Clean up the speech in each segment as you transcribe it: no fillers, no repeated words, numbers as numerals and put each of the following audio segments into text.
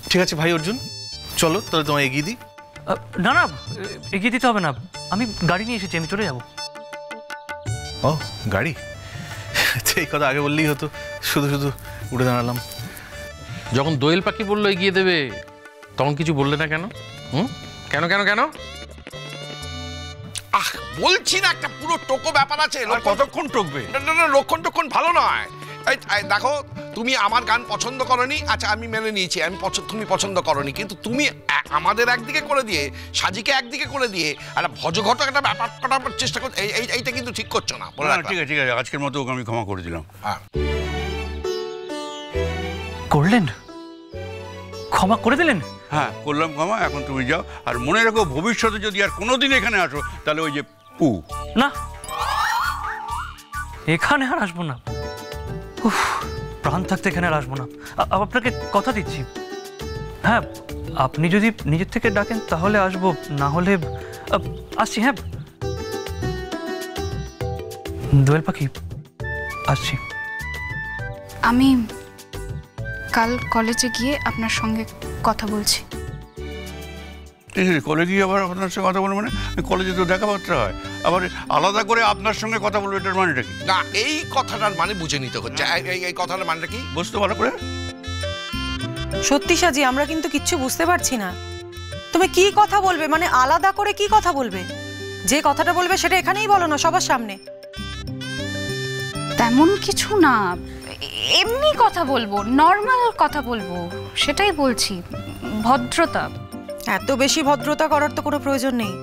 ঠিক আছে ভাই অর্জুন, চলো তাহলে তোমায় এগিয়ে দিই। না না, এগিয়ে দিতে হবে না, আমি গাড়ি নিয়ে এসেছি, আমি চলে যাব। ও গাড়ি, এই কথা আগে বললেই হতো, শুধু শুধু উঠে দাঁড়ালাম। যখন দোয়েল পাখি বললো এগিয়ে দেবে তখন কিছু বললে না কেন? কেন কেন কেন? বলছি না, একটা পুরো টোকো ব্যাপার আছে। কতক্ষণ টকবে? না না, লক্ষণ টক্ষণ ভালো নয়। দেখো, তুমি আমার গান পছন্দ করনি, আচ্ছা আমি মেনে নিয়েছি, তুমি পছন্দ করনি, কিন্তু তুমি আমাদের একদিকে করে দিয়ে সাজিকে একদিকে করে দিয়ে একটা ভজঘট একটা ব্যাপার করার চেষ্টা করছো, এইটা কিন্তু ঠিক করছো না। ঠিক আছে ঠিক আছে, আজকের মতো ওকে আমি ক্ষমা করে দিলাম। করলেন? ক্ষমা করে দিলেন? হ্যাঁ করলাম ক্ষমা, এখন তুমি যাও। আর মনে রাখো, ভবিষ্যতে যদি আর কোনোদিন এখানে আসো তাহলে ওই যে না, এখানে আর আসবো না। প্রাণ থাকতে এখানে আর আসবো না। আপনাকে কথা দিচ্ছি, হ্যাঁ আপনি যদি নিজের থেকে ডাকেন তাহলে আসবো, না হলে আসছি। হ্যাঁ দোয়েল পাখি, আসছি। আমি কাল কলেজে গিয়ে আপনার সঙ্গে কথা বলছি। কলেজে গিয়ে আবার আপনার সঙ্গে কথা বলবো? মানে কলেজে তো দেখাবার্তা হয়, আবার আলাদা করে আপনার সঙ্গে কথা বলবো, এটার মানেটা কি? না, এই কথাটার মানে বুঝে নিতে হচ্ছে। এই কথাটার মানেটা কি বুঝতে ভালো করে? সত্যি সাজি, আমরা কিন্তু কিচ্ছু বুঝতে পারছি না। তুমি কি কথা বলবে, মানে আলাদা করে কি কথা বলবে? যে কথাটা বলবে সেটা এখানেই বলো না, সবার সামনে। তেমন কিছু না, এমনি কথা বলবো, নর্মাল কথা বলবো, সেটাই বলছি। ভদ্রতা। এত বেশি ভদ্রতা করার তো কোনো প্রয়োজন নেই।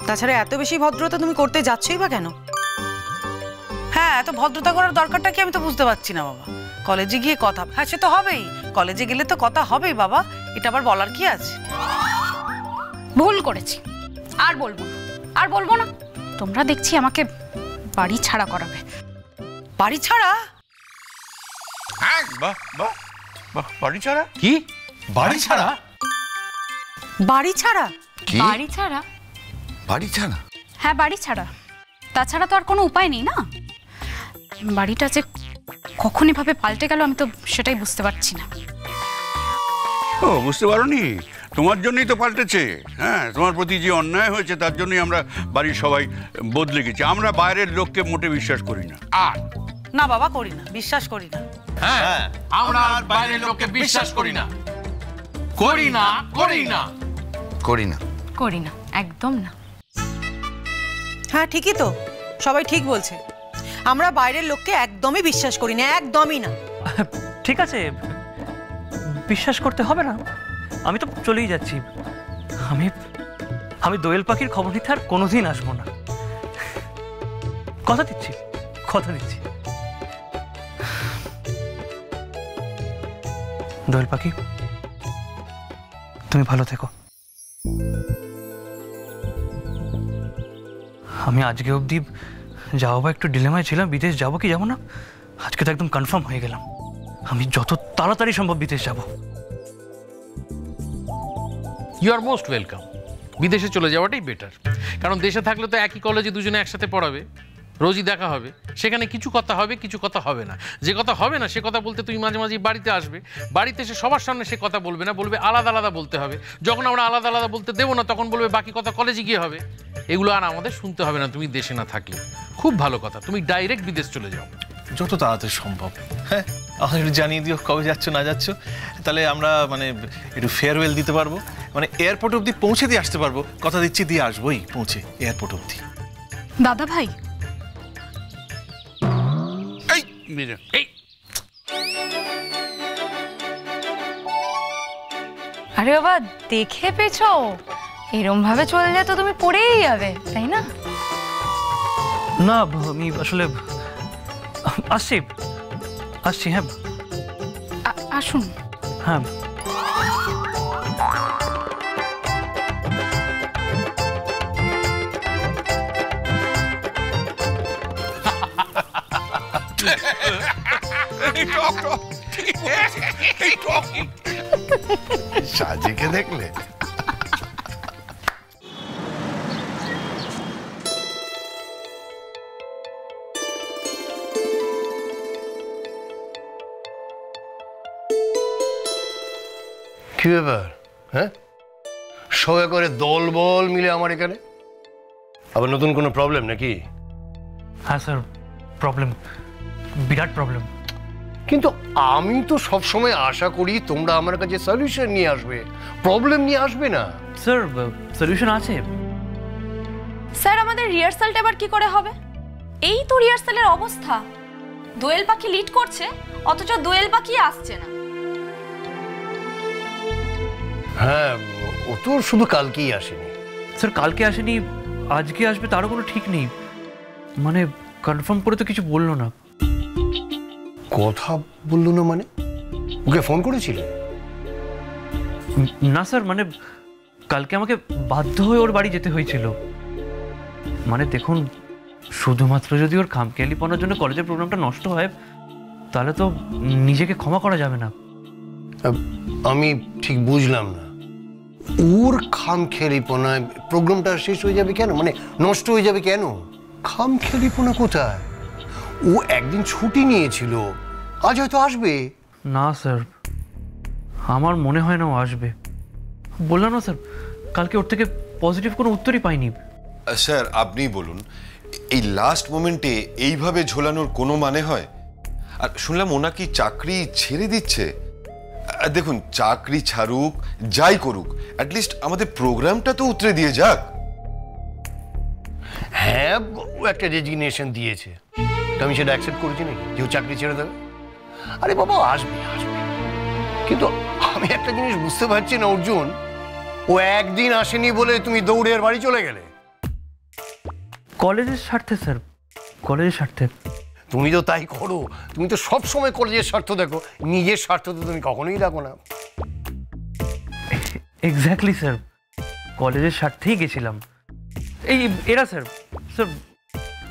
তাছাড়া এত বেশি ভদ্রতা তুমি করতে যাচ্ছই বা কেন? হ্যাঁ, এত ভদ্রতা করার দরকারটা কি আমি তো বুঝতে পারছি না বাবা। কলেজে গিয়ে কথা, হ্যাঁ সে তো হবেই, কলেজে গেলে তো কথা হবেই বাবা, এটা আবার বলার কি আছে? ভুল করেছি, আর বলবো না, আর বলবো না। তোমরা দেখছি আমাকে বাড়ি ছাড়া করাবে। বাড়ি ছাড়া? হ্যাঁ, বাহ বাহ বাহ, বাড়ি ছাড়া? কি বাড়ি ছাড়া? বাড়ি ছাড়া? বাড়ি ছাড়া? বাড়ি ছাড়া? হ্যাঁ বাড়ি ছাড়া, তাছাড়া তো আর কোনো উপায় নেই না। বাড়িটা যে কখন এভাবে পাল্টে গেল আমি তো সেটাই বুঝতে পারছি না। ও বুঝতে পারোনি? তোমার জন্যই তো পাল্টেছে। হ্যাঁ, তোমার প্রতি যে অন্যায় হয়েছে তার জন্যই আমরা বাড়ির সবাই বদলে গেছি। আমরা বাইরের লোককে মোটে বিশ্বাস করি না। আর না বাবা, করি না, বিশ্বাস করি না। হ্যাঁ, আমরা বাইরের লোককে বিশ্বাস করি না, করি না, করি না, করি না, করি না, একদম না। হ্যাঁ ঠিকই তো, সবাই ঠিক বলছে। আমরা বাইরের লোককে একদমই বিশ্বাস করি না, একদমই না। ঠিক আছে, বিশ্বাস করতে হবে না, আমি তো চলেই যাচ্ছি। আমি দোয়েল পাখির খবর নিতে আর কোনোদিন আসবো না, কথা দিচ্ছি, কথা দিচ্ছি। দোয়েল পাখি, তুমি ভালো থেকো। আমি আজকে অবধি যাও বা একটু ডিলেমায় ছিলাম, বিদেশ যাবো কি যাবো না। আজকে তো একদম কনফার্ম হয়ে গেলাম, আমি যত তাড়াতাড়ি সম্ভব বিদেশ যাব। You are most welcome. বিদেশে চলে যাওয়াটাই বেটার, কারণ দেশে থাকলে তো একই কলেজে দুজনে একসাথে পড়াবে, রোজই দেখা হবে। সেখানে কিছু কথা হবে, কিছু কথা হবে না। যে কথা হবে না সে কথা বলতে তুমি মাঝে মাঝে বাড়িতে আসবে, বাড়িতে এসে সবার সামনে সে কথা বলবে না, বলবে আলাদা আলাদা বলতে হবে। যখন আমরা আলাদা আলাদা বলতে দেবো না তখন বলবে বাকি কথা কলেজে গিয়ে হবে। এগুলো আর আমাদের শুনতে হবে না তুমি দেশে না থাকলে। খুব ভালো কথা, তুমি ডাইরেক্ট বিদেশ চলে যাও যত তাড়াতাড়ি সম্ভব। হ্যাঁ, আমাকে একটু জানিয়ে দিও কবে যাচ্ছ না যাচ্ছ, তাহলে আমরা মানে একটু ফেয়ারওয়েল দিতে পারবো, মানে এয়ারপোর্ট অবধি পৌঁছে দিয়ে আসতে পারবো। কথা দিচ্ছি দিয়ে আসবোই, পৌঁছে এয়ারপোর্ট অবধি। দাদা ভাই, এই আরে বাবা দেখে পেছো, এরম ভাবে চললে তো তুমি পড়েই যাবে, তাই না? না আমি আসলে আসছি, আসছি। হ্যাঁ আসুন। হ্যাঁ সাজিকে দেখলে? কি ব্যাপার? হ্যাঁ, সবাই করে দল বল মিলে আমার এখানে, আবার নতুন কোনো প্রবলেম নাকি? হ্যাঁ স্যার, প্রবলেম, বিরাট প্রবলেম। কিন্তু আমি তো সবসময় আশা করি তোমরা আমার কাছে সলিউশন নিয়ে আসবে, প্রবলেম নিয়ে আসবে না। স্যার সলিউশন আছে। স্যার আমাদের রিহার্সালটা এবার কি করে হবে? এই তো রিহার্সালের অবস্থা, দোয়েল পাখি লিড করছে অথচ দোয়েল পাখি আসছে না। হ্যাঁ, ও তো শুধু কালকেই আসেনি। স্যার কালকে আসেনি, আজকে আসবে তারও কোনো ঠিক নেই। মানে কনফার্ম করে তো কিছু বললো না। কথা বললো না মানে? ওকে ফোন করেছিলে? না স্যার, মানে কালকে আমাকে বাধ্য হয়ে ওর বাড়ি যেতে হয়েছিল। মানে দেখুন, শুধুমাত্র যদি ওর খামখেয়ালিপনার জন্য কলেজের প্রোগ্রামটা নষ্ট হয় তাহলে তো নিজেকে ক্ষমা করা যাবে না। আমি ঠিক বুঝলাম না, ওর খামখেয়ালিপনায় প্রোগ্রামটা শেষ হয়ে যাবে কেন? মানে নষ্ট হয়ে যাবে কেন? খামখেয়ালিপনা কোথায়? ও একদিন ছুটি নিয়েছিল, আজ হয়তো আসবে। না স্যার, আমার মনে হয় না ও আসবে। বললাম না স্যার, কালকে ওর থেকে পজিটিভ কোনো উত্তরই পাইনি। স্যার আপনি বলুন, এই লাস্ট মোমেন্টে এইভাবে ঝোলানোর কোনো মানে হয়? আর শুনলাম ওনা কি চাকরি ছেড়ে দিচ্ছে। দেখুন, চাকরি ছাড়ুক যাই করুক, অ্যাটলিস্ট আমাদের প্রোগ্রামটা তো উতরে দিয়ে যাক। হ্যাঁ, ও একটা রেজিগনেশন দিয়েছে, তো আমি সেটা অ্যাকসেপ্ট করেছি নাকি যে ও চাকরি ছেড়ে দেবে? আরে বাবা, আসবে আসবে, কিন্তু আমি একটা জিনিস বুঝতে পারছি না অর্জুন, ও একদিন আসেনি বলে তুমি দৌড়ে এর বাড়ি চলে গেলে। কলেজের স্বার্থে স্যার, কলেজের স্বার্থে। তুমি তো তাই করো, তুমি তো সব সময় কলেজের স্বার্থ দেখো, নিজের স্বার্থ তো তুমি কখনোই দেখো না। এক্স্যাক্টলি স্যার, কলেজের স্বার্থেই গেছিলাম। এই এরা স্যার, স্যার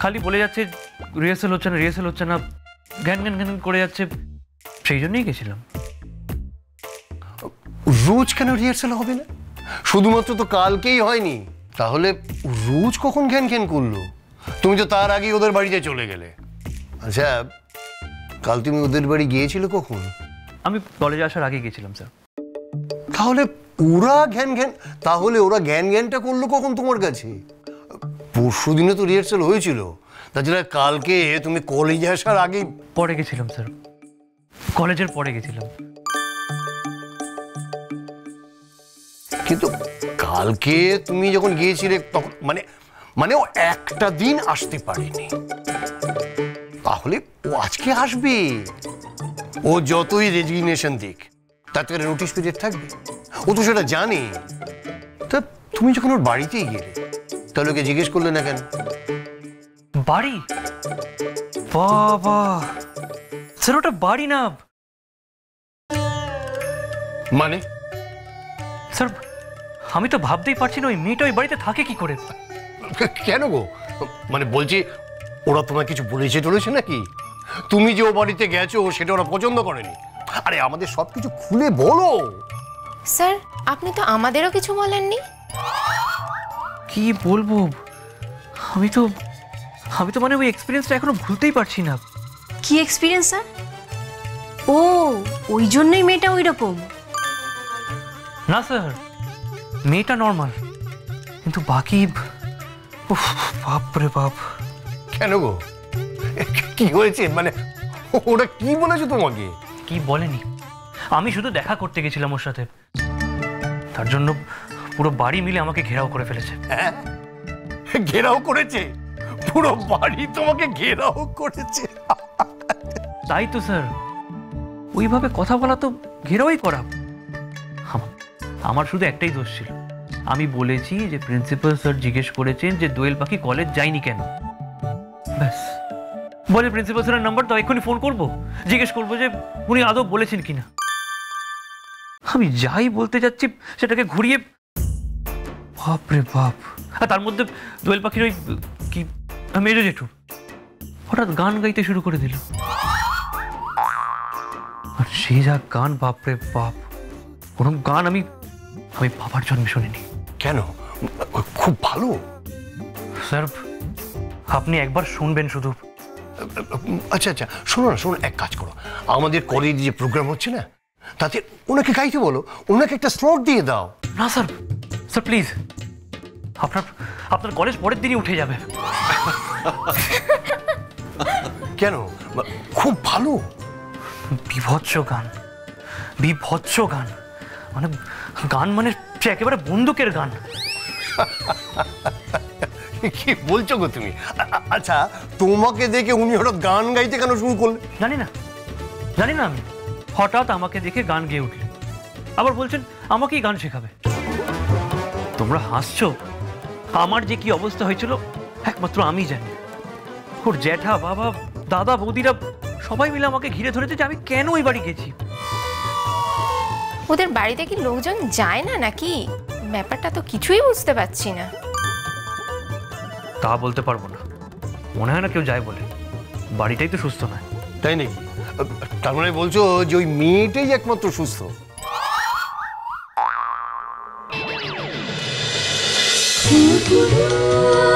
খালি বলে যাচ্ছে রিহার্সাল হচ্ছে না, রিহার্সাল হচ্ছে না, জ্ঞান জ্ঞান জ্ঞান করে যাচ্ছে, সেই জন্যই গেছিলাম। রোজ কেন রিহার্সাল হবে না? শুধুমাত্র তো কালকেই হয়নি, তাহলে রোজ কখন জ্ঞান জ্ঞান করলো? তুমি তো তার আগেই ওদের বাড়িতে চলে গেলে। আচ্ছা, কাল তুমি ওদের বাড়ি গিয়েছিলে কখন? আমি কলেজে আসার আগে গেছিলাম স্যার। তাহলে ওরা জ্ঞান জ্ঞানটা করলো কখন তোমার কাছে? পরশু দিনে তো রিহার্সাল হয়েছিল, তাছাড়া কালকে তুমি কলেজে আসার আগে। পরে গেছিলাম স্যার, কলেজের পরে গেছিলাম। কিন্তু কালকে তুমি যখন গিয়েছিলে তখন মানে ও একটা দিন আসতে পারেনি, তাহলে ও আজকে আসবে। ও যতই রেজিগনেশন দিক, তার থেকে নোটিশ পিরিয়ড থাকবে, ও তো সেটা জানে। তা তুমি যখন ওর বাড়িতেই গেলে, তাহলে ওকে জিজ্ঞেস করলে না কেন? বাড়ি? বাবা স্যার, ওটা বাড়ি না। মানে স্যার, আমি তো ভাবতেই পারছি না ওই মেয়েটা ওই বাড়িতে থাকে কি করে। কেন গো? মানে বলছি, ওরা তোমায় কিছু বলেছে টলেছে নাকি? তুমি যে ও বাড়িতে গেছো সেটা ওরা পছন্দ করেনি? আরে আমাদের সবকিছু খুলে বলো। স্যার, আপনি তো আমাদেরও কিছু বলেননি। কি বলবো, আমি তো মানে ওই এক্সপিরিয়েন্সটা এখনো ভুলতেই পারছি না। কি এক্সপিরিয়েন্স স্যার? ও, ওই জন্যই মেয়েটা ওই রকম? না স্যার, মেয়েটা নর্মাল, কিন্তু বাকি বাপ রে বাপ। কেন গো, কি হয়েছে? মানে ওরা কি বলেছে তোমাকে? কি বলেনি, আমি শুধু দেখা করতে গেছিলাম ওর সাথে, তার জন্য পুরো বাড়ি মিলে আমাকে ঘেরাও করে ফেলেছে। হ্যাঁ, ঘেরাও করেছে? পুরো বাড়ি তোমাকে ঘেরাও করেছে? তাই তো স্যার, ওইভাবে কথা বলা তো ঘেরাওই করা। আমার শুধু একটাই দোষ ছিল, আমি বলেছি যে প্রিন্সিপাল স্যার জিজ্ঞেস করেছেন যে দোয়েল পাখি কলেজ যায়নি কেন, ব্যাস। বলে প্রিন্সিপাল স্যারের নাম্বার তো এক্ষুনি ফোন করবো, জিজ্ঞেস করবো যে উনি আদৌ বলেছেন কিনা। আমি যাই বলতে যাচ্ছি সেটাকে ঘুরিয়ে, বাপ রে বাপ। আর তার মধ্যে দোয়েল পাখির ওই কি মেজো জেঠু হঠাৎ গান গাইতে শুরু করে দিল, আর সে যা গান, বাপ রে বাপ, ওরকম গান আমি বাবার জন্মে শুনিনি। কেন? খুব ভালো। স্যার, আপনি একবার শুনবেন শুধু। আচ্ছা আচ্ছা, শোনো না, শোনো, এক কাজ করো, আমাদের কলেজে যে প্রোগ্রাম হচ্ছে না, তাতে ওনাকে গাইতে বলো, ওনাকে একটা স্লট দিয়ে দাও। না স্যার, স্যার প্লিজ, আপনার আপনার কলেজ পরের দিনই উঠে যাবে। কেন? খুব ভালো। বিভৎস গান, বিভৎস গান, মানে গান মানে সে একেবারে বন্দুকের গান। কি বলছো গো তুমি? আচ্ছা, তোমাকে দেখে উনি হঠাৎ গান গাইতে কেন শুরু করলেন? জানি না, জানি না আমি, হঠাৎ আমাকে দেখে গান গেয়ে উঠলেন, আবার বলছেন আমাকেই গান শেখাবে। তোমরা হাসছো, আমার যে কি অবস্থা হয়েছিল একমাত্র আমি জানি। ওর জ্যাঠা, বাবা, দাদা, বৌদিরা সবাই মিলে আমাকে ঘিরে ধরেছে যে আমি কেন ওই বাড়ি গেছি। ওদের বাড়িতে কি লোকজন যায় না নাকি? ব্যাপারটা তো কিছুই বুঝতে পারছি না। তা বলতে পারবো না, মনে হয় না কেউ যায় বলে, বাড়িটাই তো সুস্থ নয়। তাই নাকি? তার মানে বলছো যে ওই মেয়েটাই একমাত্র সুস্থ? হুম